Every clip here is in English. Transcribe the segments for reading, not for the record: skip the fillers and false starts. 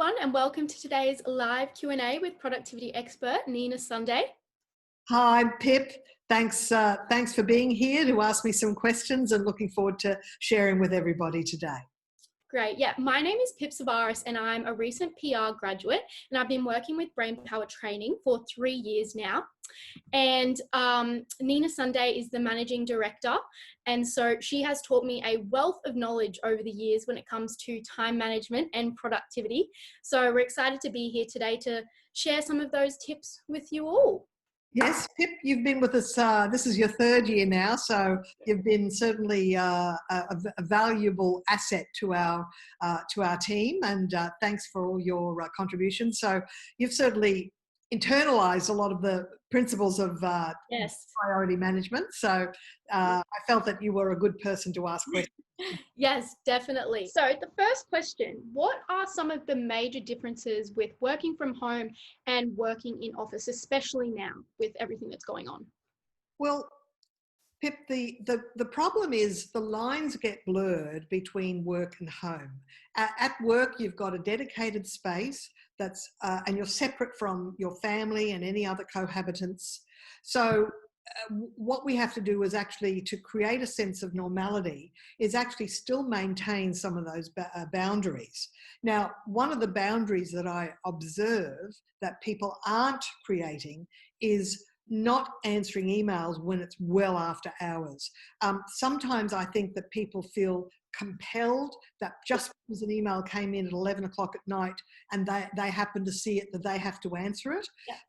everyone, and welcome to today's live Q&A with productivity expert Nina Sunday. Hi, Pip. Thanks for being here to ask me some questions, and looking forward to sharing with everybody today. Great. Yeah, my name is Pip Savaris and I'm a recent PR graduate, and I've been working with Brainpower Training for 3 years now. And Nina Sunday is the managing director, and so she has taught me a wealth of knowledge over the years when it comes to time management and productivity. So we're excited to be here today to share some of those tips with you all. Yes, Pip, you've been with us, this is your 3rd year now, so you've been certainly a valuable asset to our team, and thanks for all your contributions. So you've certainly internalized a lot of the principles of Yes. priority management, so I felt that you were a good person to ask questions. Yes, definitely. So the first question, what are some of the major differences with working from home and working in office, especially now with everything that's going on? Well, Pip, the problem is the lines get blurred between work and home. At work, you've got a dedicated space that's, and you're separate from your family and any other cohabitants. So what we have to do is actually, to create a sense of normality, is actually still maintain some of those boundaries. Now, one of the boundaries that I observe that people aren't creating is not answering emails when it's well after hours. Sometimes I think that people feel compelled that just because an email came in at 11 o'clock at night and they happen to see it, that they have to answer it,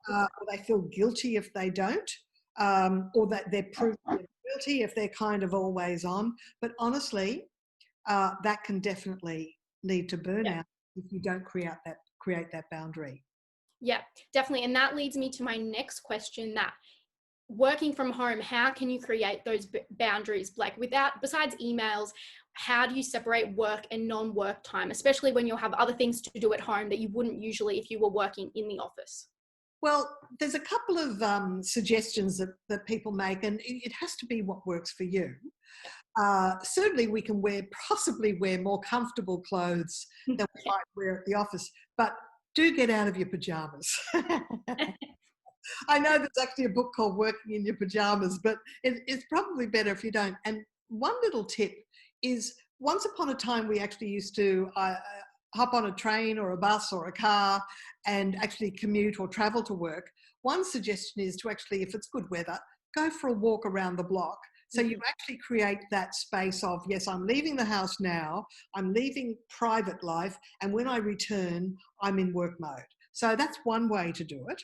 or they feel guilty if they don't. Or that they're proved guilty if they're kind of always on. But honestly, that can definitely lead to burnout if you don't create that boundary. Yeah, definitely. And that leads me to my next question, that working from home, how can you create those boundaries? Like besides emails, how do you separate work and non-work time, especially when you'll have other things to do at home that you wouldn't usually if you were working in the office? Well, there's a couple of suggestions that people make, and it has to be what works for you. Certainly we can possibly wear more comfortable clothes than we might wear at the office, but do get out of your pajamas. I know there's actually a book called Working in Your Pajamas, but it's probably better if you don't. And one little tip is, once upon a time we actually used to hop on a train or a bus or a car and actually commute or travel to work. One suggestion is to actually, if it's good weather, go for a walk around the block. So you actually create that space of, yes, I'm leaving the house now, I'm leaving private life, and when I return, I'm in work mode. So that's one way to do it.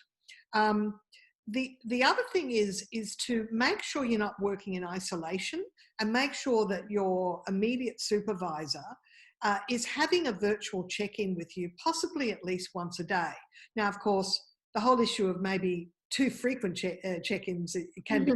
The other thing is to make sure you're not working in isolation, and make sure that your immediate supervisor is having a virtual check-in with you, possibly at least once a day. Now, of course, the whole issue of maybe too frequent check-ins, it can be,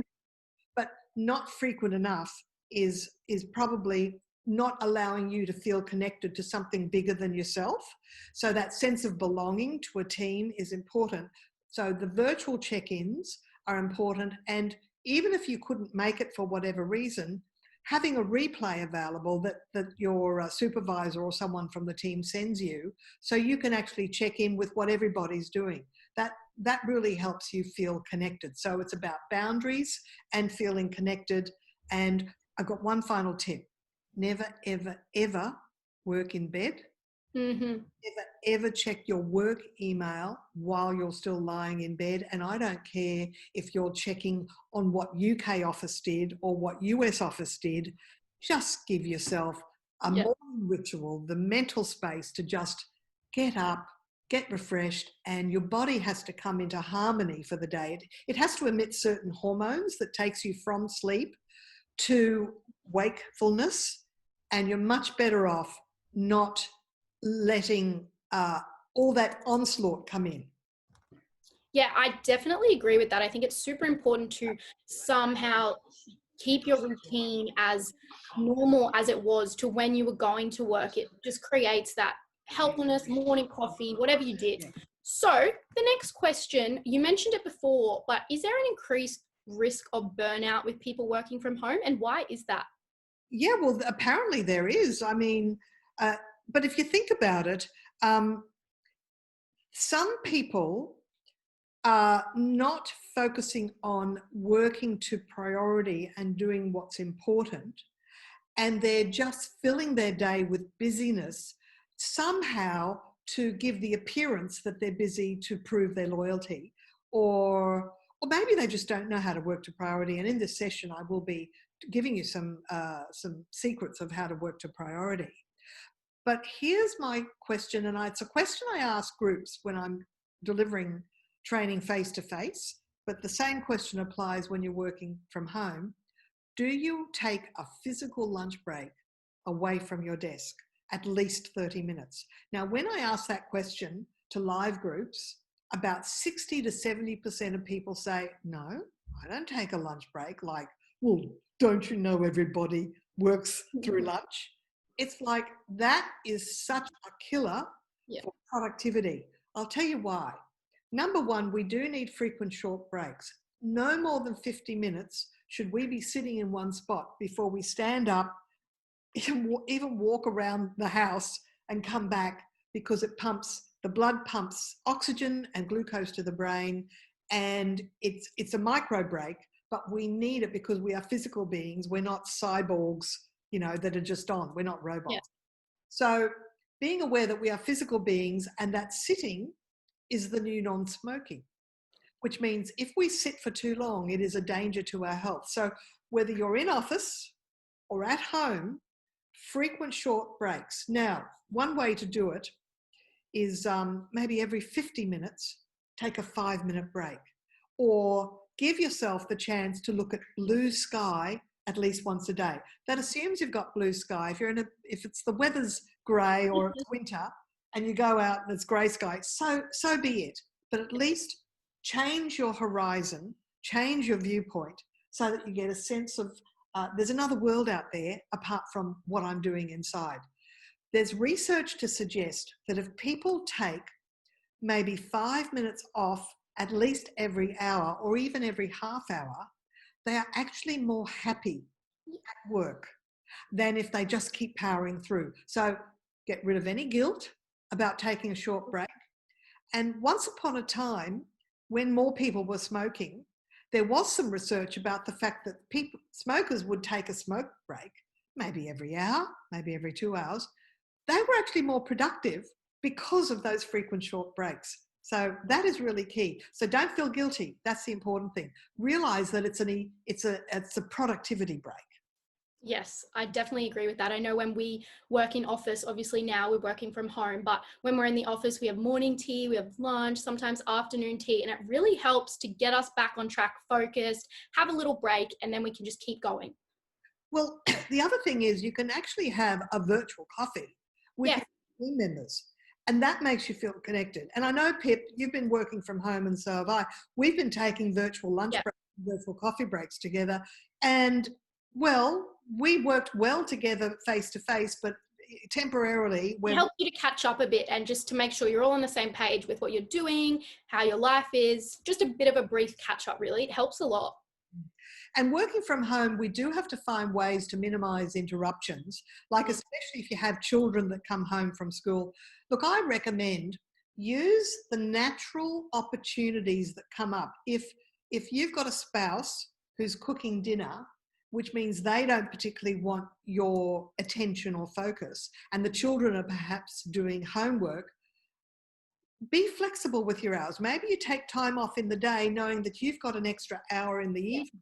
but not frequent enough is probably not allowing you to feel connected to something bigger than yourself. So that sense of belonging to a team is important. So the virtual check-ins are important, and even if you couldn't make it for whatever reason, having a replay available that your supervisor or someone from the team sends you, so you can actually check in with what everybody's doing. That really helps you feel connected. So it's about boundaries and feeling connected. And I've got one final tip. Never, ever, ever work in bed. Never, ever check your work email while you're still lying in bed. And I don't care if you're checking on what UK office did or what US office did. Just give yourself a morning ritual, the mental space to just get up, get refreshed, and your body has to come into harmony for the day. It has to emit certain hormones that takes you from sleep to wakefulness, and you're much better off not letting all that onslaught come in. Yeah, I definitely agree with that. I think it's super important to somehow keep your routine as normal as it was to when you were going to work. It just creates that helpfulness, morning coffee, whatever you did. So the next question, you mentioned it before, but is there an increased risk of burnout with people working from home, and why is that? Yeah, well, apparently there is. I mean, but if you think about it, Some people are not focusing on working to priority and doing what's important, and they're just filling their day with busyness somehow to give the appearance that they're busy to prove their loyalty, or maybe they just don't know how to work to priority. And in this session, I will be giving you some secrets of how to work to priority. But here's my question, and it's a question I ask groups when I'm delivering training face to face, but the same question applies when you're working from home. Do you take a physical lunch break away from your desk, at least 30 minutes? Now, when I ask that question to live groups, about 60 to 70% of people say, no, I don't take a lunch break. Like, well, don't you know everybody works through lunch? It's like, that is such a killer for productivity. I'll tell you why. Number one, we do need frequent short breaks. No more than 50 minutes should we be sitting in one spot before we stand up, even walk around the house and come back, because the blood pumps oxygen and glucose to the brain, and it's a micro break, but we need it because we are physical beings. We're not cyborgs, that are just on. We're not robots. Yeah. So being aware that we are physical beings, and that sitting is the new non-smoking, which means if we sit for too long, it is a danger to our health. So whether you're in office or at home, frequent short breaks. Now, one way to do it is maybe every 50 minutes, take a 5-minute break, or give yourself the chance to look at blue sky at least once a day. That assumes you've got blue sky. If it's the weather's grey or it's winter and you go out and it's grey sky, so be it. But at least change your horizon, change your viewpoint, so that you get a sense of there's another world out there apart from what I'm doing inside. There's research to suggest that if people take maybe 5 minutes off at least every hour, or even every half hour, they are actually more happy at work than if they just keep powering through. So get rid of any guilt about taking a short break. And once upon a time, when more people were smoking, there was some research about the fact that smokers would take a smoke break, maybe every hour, maybe every 2 hours. They were actually more productive because of those frequent short breaks. So that is really key. So don't feel guilty. That's the important thing. Realize that it's a productivity break. Yes, I definitely agree with that. I know when we work in office, obviously now we're working from home, but when we're in the office, we have morning tea, we have lunch, sometimes afternoon tea, and it really helps to get us back on track, focused, have a little break, and then we can just keep going. Well, the other thing is you can actually have a virtual coffee with your team members, and that makes you feel connected. And I know, Pip, you've been working from home, and so have I. We've been taking virtual lunch breaks, virtual coffee breaks together, and well, we worked well together face to face, but temporarily it helps you to catch up a bit and just to make sure you're all on the same page with what you're doing, how your life is, just a bit of a brief catch up, really. It helps a lot. And working from home, we do have to find ways to minimize interruptions, like especially if you have children that come home from school. Look, I recommend use the natural opportunities that come up. If you've got a spouse who's cooking dinner, which means they don't particularly want your attention or focus, and the children are perhaps doing homework, be flexible with your hours. Maybe you take time off in the day knowing that you've got an extra hour in the evening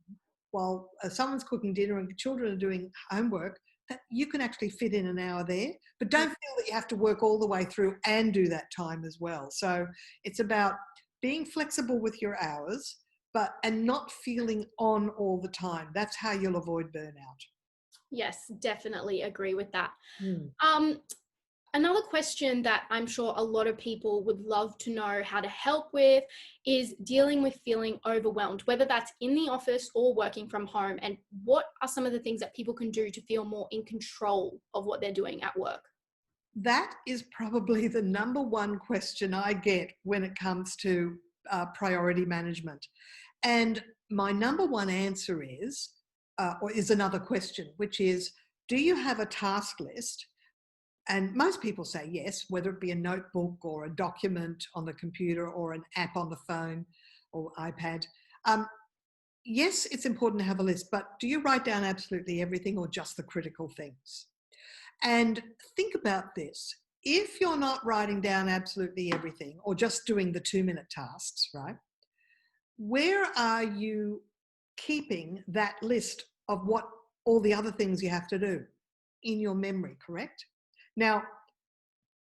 while someone's cooking dinner and the children are doing homework, that you can actually fit in an hour there. But don't feel that you have to work all the way through and do that time as well. So it's about being flexible with your hours, and not feeling on all the time. That's how you'll avoid burnout. Yes, definitely agree with that. Another question that I'm sure a lot of people would love to know how to help with is dealing with feeling overwhelmed, whether that's in the office or working from home. And what are some of the things that people can do to feel more in control of what they're doing at work? That is probably the number one question I get when it comes to priority management. And my number one answer is another question, which is, do you have a task list And most people say yes, whether it be a notebook or a document on the computer or an app on the phone or iPad. Yes, it's important to have a list, but do you write down absolutely everything or just the critical things? And think about this. If you're not writing down absolutely everything or just doing the 2-minute tasks, right? Where are you keeping that list of what all the other things you have to do in your memory, correct? Now,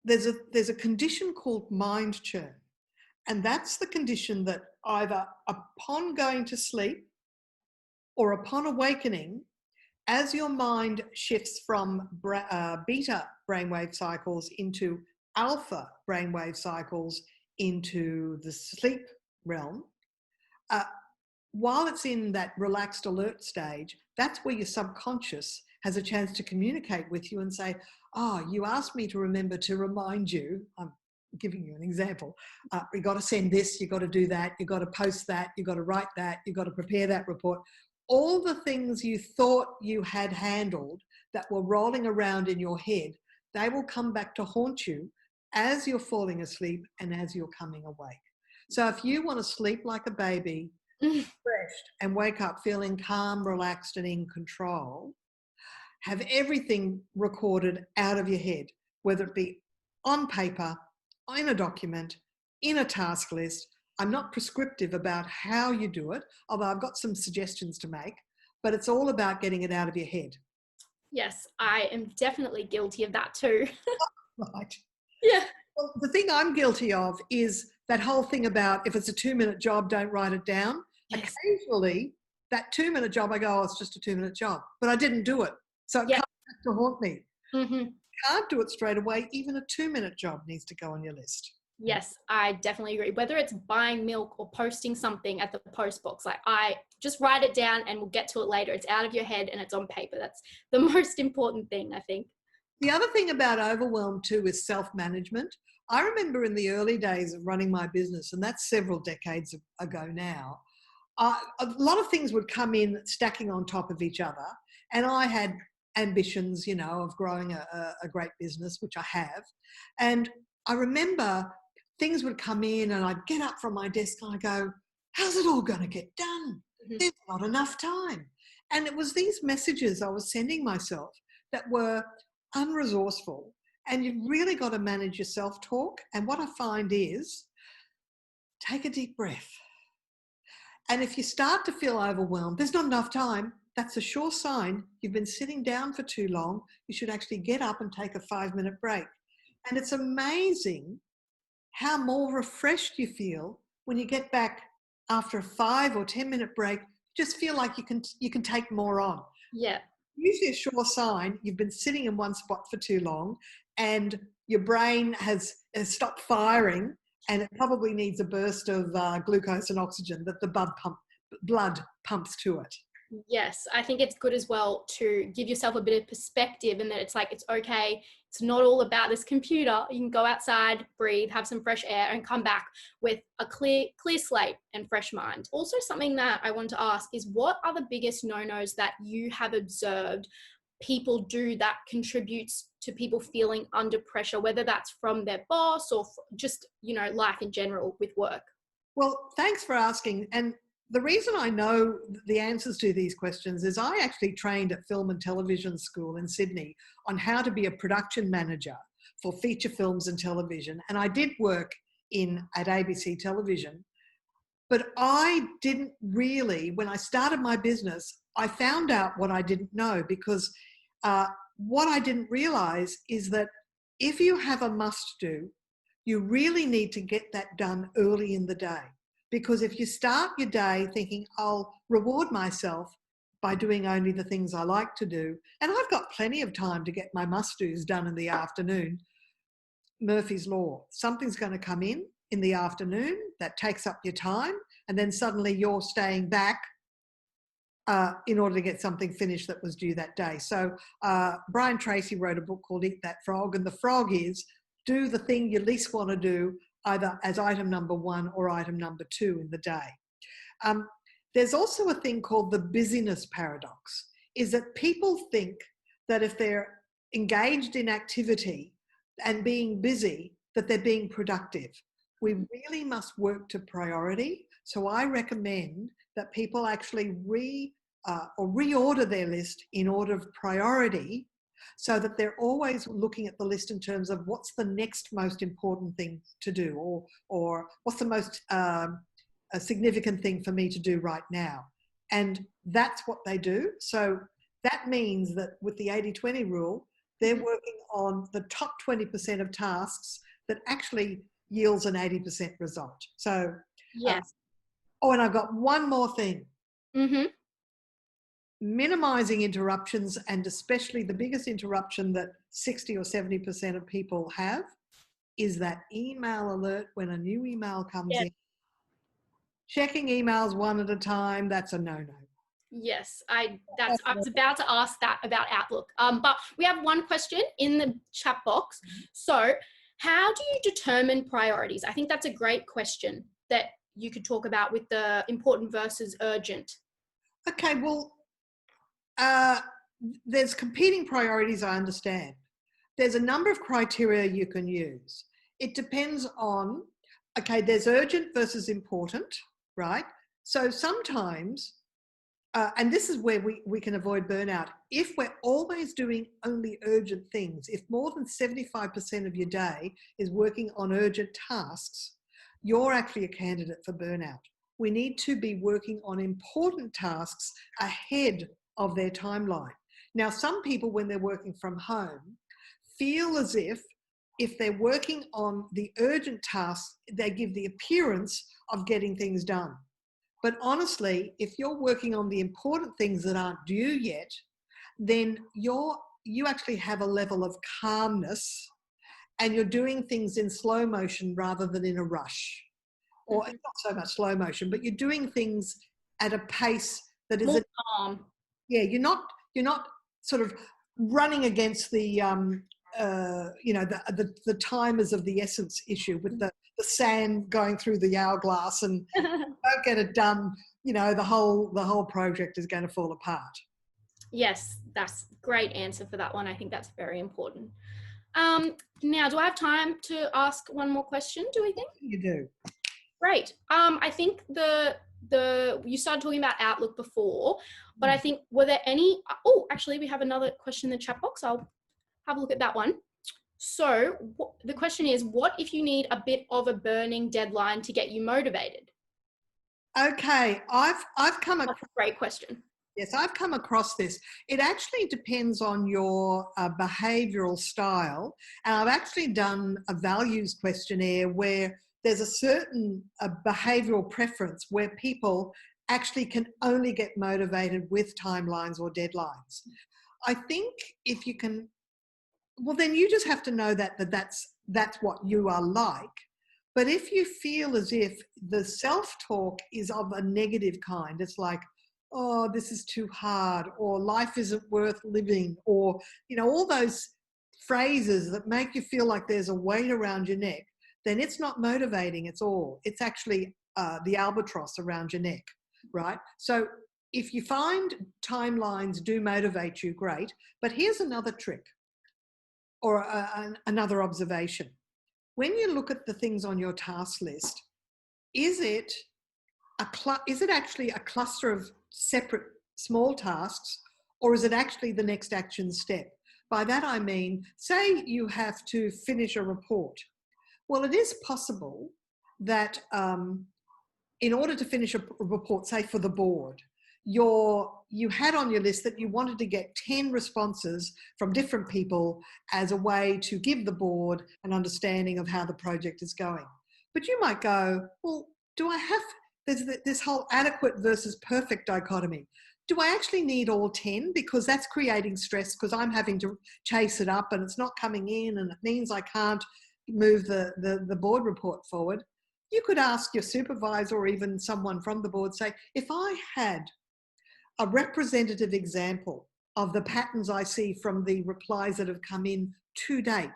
there's a condition called mind churn, and that's the condition that either upon going to sleep or upon awakening, as your mind shifts from beta brainwave cycles into alpha brainwave cycles into the sleep realm, uh, while it's in that relaxed alert stage, that's where your subconscious has a chance to communicate with you and say, oh, you asked me to remember to remind you. I'm giving you an example. You got to send this, you got to do that, you got to post that, you got to write that, you got to prepare that report. All the things you thought you had handled that were rolling around in your head, they will come back to haunt you as you're falling asleep and as you're coming awake. So if you want to sleep like a baby, refreshed, and wake up feeling calm, relaxed, and in control, have everything recorded out of your head, whether it be on paper, in a document, in a task list. I'm not prescriptive about how you do it, although I've got some suggestions to make, but it's all about getting it out of your head. Yes, I am definitely guilty of that too. Right. Yeah. Well, the thing I'm guilty of is that whole thing about if it's a 2-minute job, don't write it down. Yes. Occasionally, that 2-minute job, I go, oh, it's just a 2-minute job, but I didn't do it. So it Yep. comes back to haunt me. Mm-hmm. Can't do it straight away. Even a 2-minute job needs to go on your list. Yes, I definitely agree. Whether it's buying milk or posting something at the post box, like I just write it down and we'll get to it later. It's out of your head and it's on paper. That's the most important thing, I think. The other thing about overwhelm too is self-management. I remember in the early days of running my business, and that's several decades ago now, a lot of things would come in stacking on top of each other. And I had ambitions, you know, of growing a great business, which I have. And I remember things would come in and I'd get up from my desk and I go, how's it all going to get done? Mm-hmm. There's not enough time. And it was these messages I was sending myself that were unresourceful. And you've really got to manage your self-talk. And what I find is take a deep breath. And if you start to feel overwhelmed, there's not enough time, that's a sure sign you've been sitting down for too long. You should actually get up and take a 5-minute break. And it's amazing how more refreshed you feel when you get back after a 5 or 10-minute break. Just feel like you can take more on. Yeah. Usually a sure sign you've been sitting in one spot for too long and your brain has stopped firing, and it probably needs a burst of glucose and oxygen that the blood pumps to it. Yes, I think it's good as well to give yourself a bit of perspective, and that it's like, it's okay. It's not all about this computer. You can go outside, breathe, have some fresh air, and come back with a clear slate and fresh mind. Also, something that I want to ask is, what are the biggest no-nos that you have observed people do that contributes to people feeling under pressure, whether that's from their boss or just, you know, life in general with work? Well, thanks for asking. And the reason I know the answers to these questions is I actually trained at Film and Television School in Sydney on how to be a production manager for feature films and television. And I did work at ABC Television. But I didn't really, when I started my business, I found out what I didn't know, because what I didn't realize is that if you have a must do, you really need to get that done early in the day. Because if you start your day thinking, I'll reward myself by doing only the things I like to do, and I've got plenty of time to get my must-dos done in the afternoon, Murphy's Law, something's going to come in the afternoon that takes up your time, and then suddenly you're staying back in order to get something finished that was due that day. So Brian Tracy wrote a book called Eat That Frog, and the frog is do the thing you least want to do, either as item number 1 or item number 2 in the day. There's also a thing called the busyness paradox, is that people think that if they're engaged in activity and being busy that they're being productive. We really must work to priority. So I recommend that people actually reorder their list in order of priority, so that they're always looking at the list in terms of what's the next most important thing to do, or what's the most a significant thing for me to do right now. And that's what they do. So that means that with the 80-20 rule, they're working on the top 20% of tasks that actually yields an 80% result. So, yes. And I've got one more thing. Mm-hmm. Minimizing interruptions, and especially the biggest interruption that 60 or 70% of people have is that email alert when a new email comes in. Checking emails one at a time, that's a no-no. Yes, I was about to ask that about Outlook. But we have one question in the chat box. So how do you determine priorities? I think that's a great question that you could talk about with the important versus urgent. Okay, well, there's competing priorities, I understand. There's a number of criteria you can use. It depends on, okay, there's urgent versus important, right? So sometimes, and this is where we can avoid burnout. If we're always doing only urgent things, if more than 75% of your day is working on urgent tasks, you're actually a candidate for burnout. We need to be working on important tasks ahead of their timeline. Now, some people, when they're working from home, feel as if they're working on the urgent tasks, they give the appearance of getting things done. But honestly, if you're working on the important things that aren't due yet, then you actually have a level of calmness, and you're doing things in slow motion rather than in a rush. Or not so much slow motion, but you're doing things at a pace that is more calm. Yeah, you're not sort of running against the the timers of the essence issue with the sand going through the hourglass, and don't get it done, the whole project is going to fall apart. Yes, that's a great answer for that one. I think that's very important. Now, do I have time to ask one more question, do we think? You do. Great. I think you started talking about Outlook before, but I think, were there any, actually we have another question in the chat box. I'll have a look at that one. So the question is, what if you need a bit of a burning deadline to get you motivated? Okay, I've come across. That's a great question. Yes, I've come across this. It actually depends on your behavioural style. And I've actually done a values questionnaire where there's a certain behavioural preference where people actually can only get motivated with timelines or deadlines. I think if you can, well, then you just have to know that's what you are like. But if you feel as if the self-talk is of a negative kind, it's like, oh, this is too hard, or life isn't worth living, or, all those phrases that make you feel like there's a weight around your neck, then it's not motivating at all. It's actually the albatross around your neck, right? So if you find timelines do motivate you, great. But here's another trick, or another observation. When you look at the things on your task list, is it actually a cluster of separate small tasks, or is it actually the next action step? By that I mean, say you have to finish a report. Well, it is possible that in order to finish a report, say for the board, you had on your list that you wanted to get 10 responses from different people as a way to give the board an understanding of how the project is going. But you might go, well, there's this whole adequate versus perfect dichotomy. Do I actually need all 10? Because that's creating stress, because I'm having to chase it up and it's not coming in, and it means I can't move the board report forward. You could ask your supervisor or even someone from the board, say, if I had a representative example of the patterns I see from the replies that have come in to date,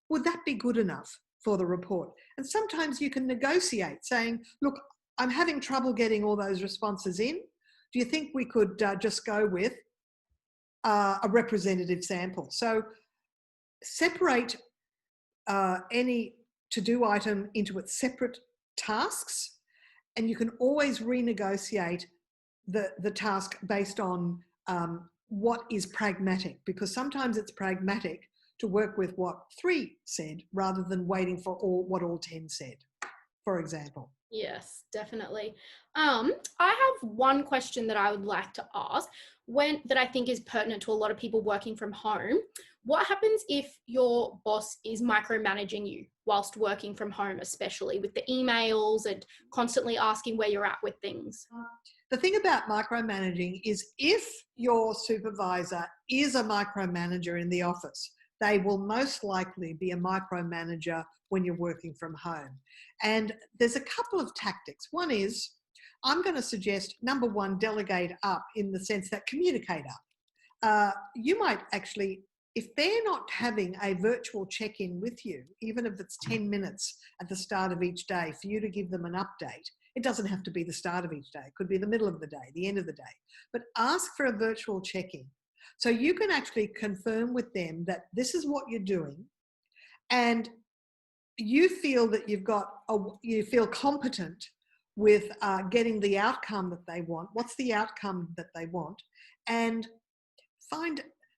would that be good enough for the report? And sometimes you can negotiate, saying, look, I'm having trouble getting all those responses in. Do you think we could just go with a representative sample? So separate any to-do item into its separate tasks, and you can always renegotiate the task based on what is pragmatic, because sometimes it's pragmatic to work with what 3 said rather than waiting for what all 10 said, for example. Yes, definitely. I have one question that I would like to ask that I think is pertinent to a lot of people working from home. What happens if your boss is micromanaging you whilst working from home, especially with the emails and constantly asking where you're at with things? The thing about micromanaging is if your supervisor is a micromanager in the office, they will most likely be a micromanager when you're working from home. And there's a couple of tactics. One is, I'm going to suggest, number one, delegate up in the sense that communicate up. You might actually, if they're not having a virtual check-in with you, even if it's 10 minutes at the start of each day for you to give them an update, it doesn't have to be the start of each day. It could be the middle of the day, the end of the day. But ask for a virtual check-in. So you can actually confirm with them that this is what you're doing, and you feel that you feel competent with getting the outcome that they want. What's the outcome that they want? And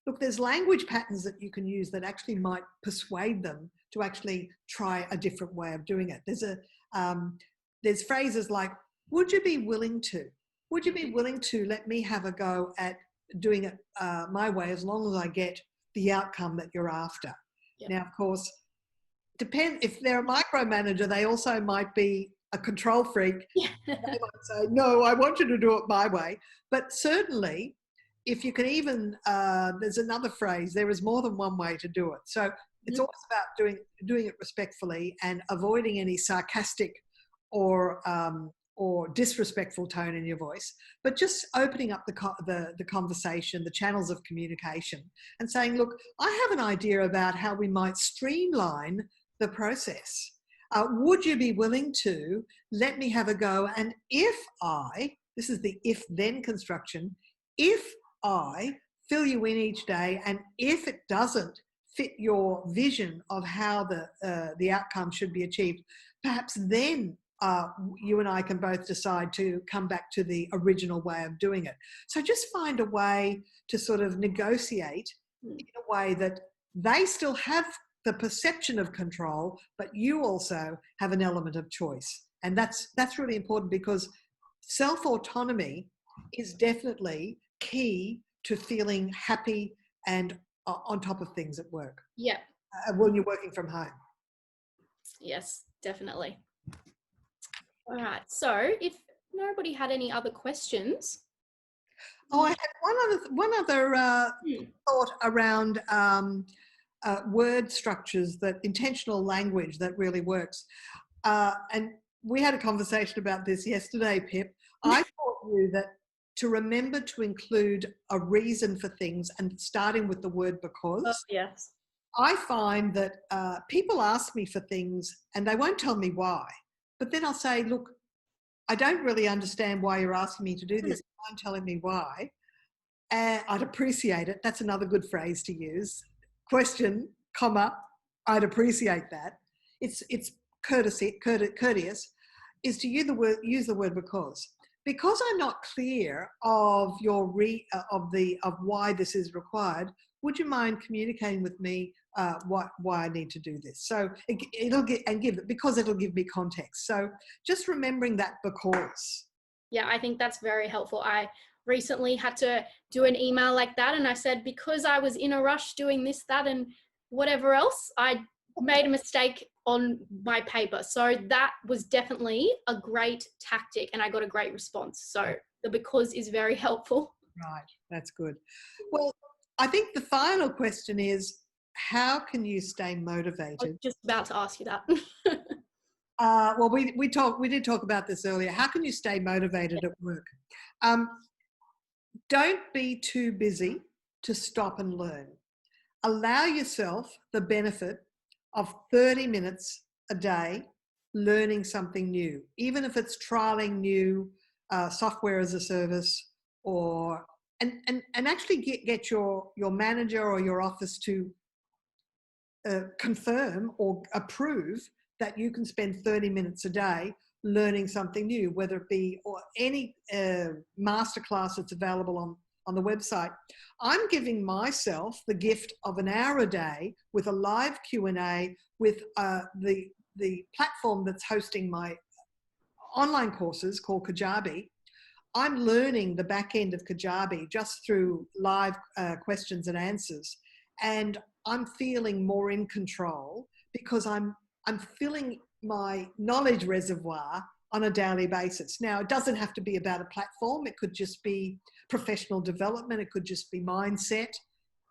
look, there's language patterns that you can use that actually might persuade them to actually try a different way of doing it. There's phrases like, would you be willing to let me have a go at doing it my way, as long as I get the outcome that you're after? Yep. Now, of course, if they're a micromanager, they also might be a control freak. Yeah. They might say, no, I want you to do it my way. But certainly, if you can even, there's another phrase, there is more than one way to do it. So it's always about doing it respectfully and avoiding any sarcastic or disrespectful tone in your voice, but just opening up the conversation, the channels of communication, and saying, look, I have an idea about how we might streamline the process. Would you be willing to let me have a go? And this is the if-then construction, if I fill you in each day, and if it doesn't fit your vision of how the outcome should be achieved, perhaps then you and I can both decide to come back to the original way of doing it. So just find a way to sort of negotiate in a way that they still have the perception of control, but you also have an element of choice. And that's really important, because self-autonomy is definitely key to feeling happy and on top of things at work. Yeah. When you're working from home. Yes, definitely. All right. So if nobody had any other questions. Oh, I had one other thought around word structures, that intentional language that really works. And we had a conversation about this yesterday, Pip. I taught you that to remember to include a reason for things, and starting with the word because. Oh, yes. I find that people ask me for things and they won't tell me why. But then I'll say, look, I don't really understand why you're asking me to do this. You aren't telling me why. I'd appreciate it. That's another good phrase to use. Question, comma, I'd appreciate that. It's courteous, is to use the word because. Because I'm not clear of of why this is required, would you mind communicating with me why I need to do this? So it'll give me context. So just remembering that because. Yeah, I think that's very helpful. I recently had to do an email like that, and I said, because I was in a rush doing this, that, and whatever else, I made a mistake on my paper. So that was definitely a great tactic, and I got a great response. So the because is very helpful. Right, that's good. Well, I think the final question is, how can you stay motivated? I was just about to ask you that. Well, we did talk about this earlier. How can you stay motivated at work? Don't be too busy to stop and learn. Allow yourself the benefit of 30 minutes a day learning something new, even if it's trialing new software as a service, and actually get your manager or your office to confirm or approve that you can spend 30 minutes a day learning something new, whether it be or any masterclass that's available on the website. I'm giving myself the gift of an hour a day with a live Q&A with the platform that's hosting my online courses called Kajabi. I'm learning the back end of Kajabi just through live questions and answers. And I'm feeling more in control because I'm filling my knowledge reservoir on a daily basis. Now, it doesn't have to be about a platform. It could just be professional development. It could just be mindset.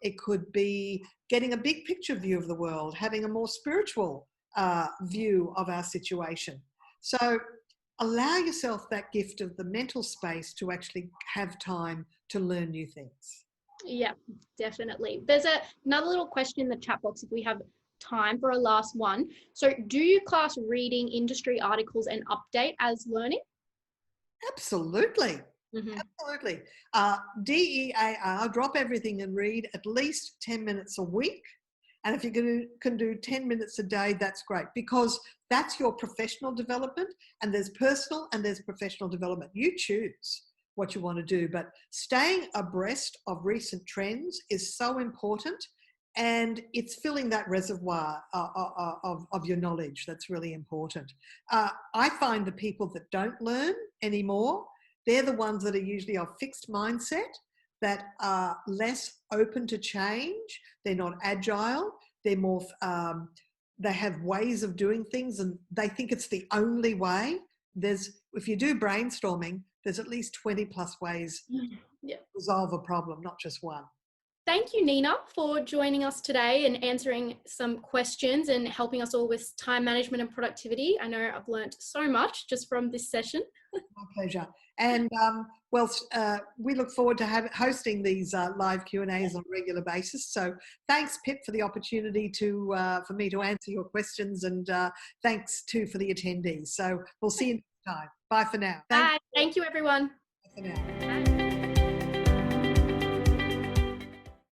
It could be getting a big picture view of the world, having a more spiritual view of our situation. So allow yourself that gift of the mental space to actually have time to learn new things. Yeah, definitely. There's another little question in the chat box if we have time for a last one. So do you class reading industry articles and update as learning? Absolutely. Absolutely. DEAR, drop everything and read at least 10 minutes a week. And if you can do 10 minutes a day, that's great, because that's your professional development, and there's personal and there's professional development. You choose what you want to do, but staying abreast of recent trends is so important, and it's filling that reservoir of your knowledge. That's really important. I find the people that don't learn anymore, they're the ones that are usually of fixed mindset, that are less open to change. They're not agile. They're more, they have ways of doing things and they think it's the only way. If you do brainstorming, there's at least 20 plus ways to resolve a problem, not just one. Thank you, Nina, for joining us today and answering some questions and helping us all with time management and productivity. I know I've learned so much just from this session. My pleasure. And we look forward to hosting these live Q&As on a regular basis. So thanks, Pip, for the opportunity for me to answer your questions, and thanks too for the attendees. So we'll see you next time. Bye for now. Bye. Thank you, everyone. Bye for now. Bye.